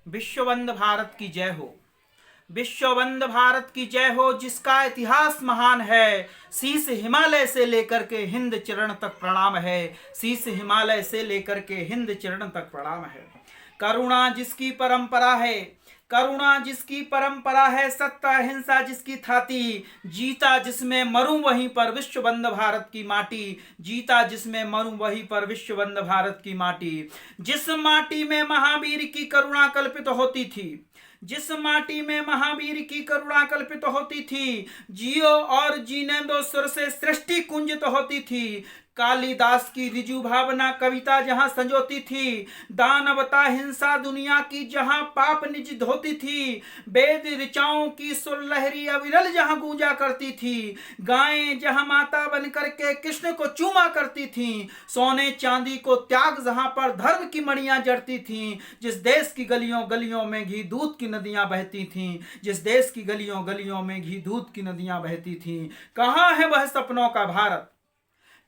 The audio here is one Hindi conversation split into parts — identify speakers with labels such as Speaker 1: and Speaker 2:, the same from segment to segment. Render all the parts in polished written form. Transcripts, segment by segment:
Speaker 1: विश्व वंदे भारत की जय हो। विश्व वंदे भारत की जय हो, जिसका इतिहास महान है। शीश हिमालय से लेकर के हिंद चरण तक प्रणाम है। शीश हिमालय से लेकर के हिंद चरण तक प्रणाम है। करुणा जिसकी परंपरा है, करुणा जिसकी परंपरा है, सत्य अहिंसा जिसकी थाती, जीता जिसमें मरूं वहीं पर विश्व वंदे भारत की माटी, जीता जिसमें मरूं वहीं पर विश्व वंदे भारत की माटी। जिस माटी में महावीर की करुणा कल्पित होती थी, जिस माटी में महावीर की करुणा कल्पित होती थी, जियो और जीने दो सुर से सृष्टि कुंजित होती थी। कालिदास की रिजु भावना कविता जहां संजोती थी, दानवता हिंसा दुनिया की जहां पाप निज धोती थी, वेद ऋचाओं की सुर लहरी अविरल जहां गूंजा करती थी, गायें जहां माता बन करके कृष्ण को चूमा करती थी, सोने चांदी को त्याग जहां पर धर्म की मणियां जड़ती थी, जिस देश की गलियों गलियों में घी दूध की नदियां बहती थीं, जिस देश की गलियों गलियों में घी दूध की नदियां बहती थीं। कहाँ है वह सपनों का भारत,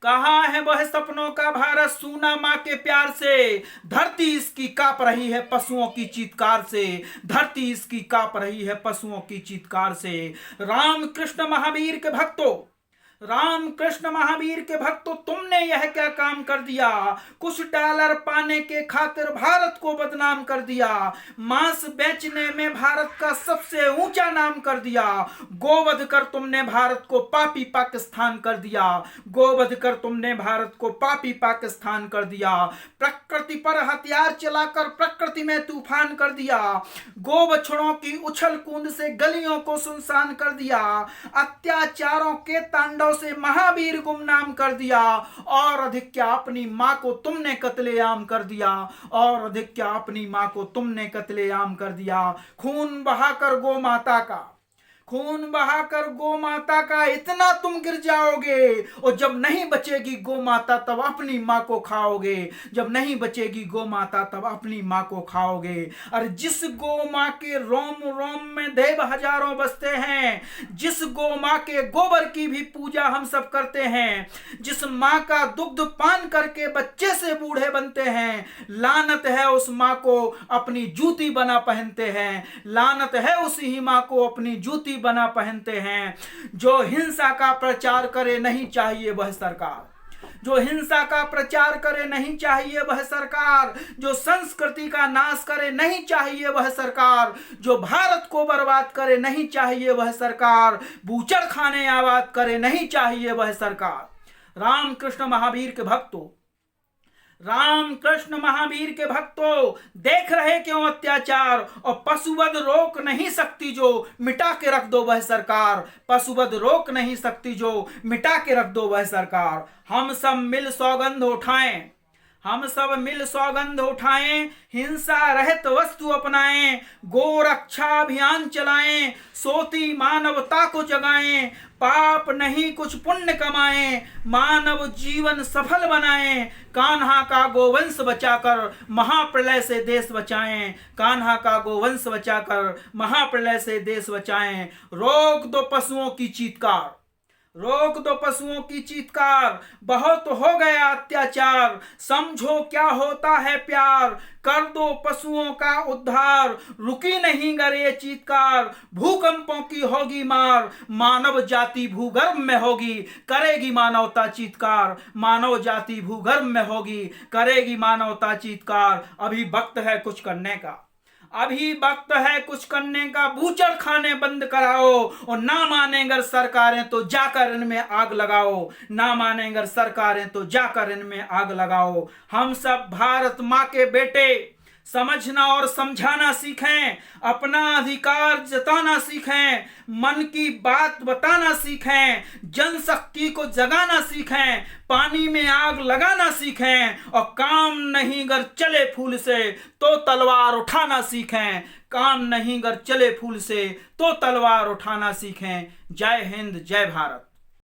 Speaker 1: कहाँ है वह सपनों का भारत, सूना माँ के प्यार से। धरती इसकी कांप रही है पशुओं की चीत्कार से, धरती इसकी कांप रही है पशुओं की चीत्कार से। राम कृष्ण महावीर के भक्तों, राम कृष्ण महावीर के भक्तों, तुमने यह क्या काम कर दिया। कुछ डॉलर पाने के खातिर भारत को बदनाम कर दिया, मांस बेचने में भारत का सबसे ऊंचा नाम कर दिया। गोवध कर तुमने भारत को पापी पाकिस्तान कर दिया, गोवध कर तुमने भारत को पापी पाकिस्तान कर दिया। प्रकृति पर हथियार चलाकर प्रकृति में तूफान कर दिया, गोवछड़ों की उछल कूद से गलियों को सुनसान कर दिया। अत्याचारों के तांडव से महावीर गुमनाम कर दिया, और अधिक क्या अपनी मां को तुमने कत्लेआम कर दिया, और अधिक क्या अपनी मां को तुमने कत्लेआम कर दिया। खून बहाकर गौ माता का, खून बहाकर गौ माता का इतना तुम गिर जाओगे, और जब नहीं बचेगी गौ माता तब अपनी मां को खाओगे, जब नहीं बचेगी गौ माता तब अपनी मां को खाओगे। और जिस गौ मां के रोम रोम में देव हजारों बसते हैं, जिस गौ मां के गोबर की भी पूजा हम सब करते हैं, जिस मां का दुग्ध पान करके बच्चे से बूढ़े बनते हैं, लानत है उस मां को अपनी जूती बना पहनते हैं, लानत है उसी मां को अपनी जूती बना पहनते हैं। जो हिंसा का प्रचार करे नहीं चाहिए वह सरकार, जो हिंसा का प्रचार करे नहीं चाहिए वह सरकार, जो संस्कृति का नाश करे नहीं चाहिए वह सरकार, जो भारत को बर्बाद करे नहीं चाहिए वह सरकार, बूचड़ खाने आबाद करे नहीं चाहिए वह सरकार। रामकृष्ण महावीर के भक्तों, राम कृष्ण महावीर के भक्तों, देख रहे क्यों अत्याचार, और पशुवध रोक नहीं सकती जो मिटा के रख दो वह सरकार, पशुवध रोक नहीं सकती जो मिटा के रख दो वह सरकार। हम सब मिल सौगंध उठाएं, हम सब मिल सौगंध उठाएं, हिंसा रहित वस्तु अपनाएं, गोरक्षा अभियान चलाएं, सोती मानवता को जगाएं, पाप नहीं कुछ पुण्य कमाएं, मानव जीवन सफल बनाएं, कान्हा का गोवंश बचाकर महाप्रलय से देश बचाएं, कान्हा का गोवंश बचाकर महाप्रलय से देश बचाएं। रोक दो पशुओं की चीत्कार, रोक दो पशुओं की चीत्कार, बहुत हो गया अत्याचार, समझो क्या होता है प्यार, कर दो पशुओं का उद्धार, रुकी नहीं गरे चीत्कार, भूकंपों की होगी मार, मानव जाति भूगर्भ में होगी, करेगी मानवता चीत्कार, मानव जाति भूगर्भ में होगी, करेगी मानवता चीत्कार। अभी वक्त है कुछ करने का, अभी वक्त है कुछ करने का, बूचड़ खाने बंद कराओ, और ना मानेंगे सरकारें तो जाकर इनमें आग लगाओ, ना मानेंगे सरकारें तो जाकर इनमें आग लगाओ। हम सब भारत माँ के बेटे समझना और समझाना सीखें, अपना अधिकार जताना सीखें, मन की बात बताना सीखें, जनशक्ति को जगाना सीखें, पानी में आग लगाना सीखें, और काम नहीं गर चले फूल से तो तलवार उठाना सीखें, काम नहीं गर चले फूल से तो तलवार उठाना सीखें। जय हिंद, जय भारत।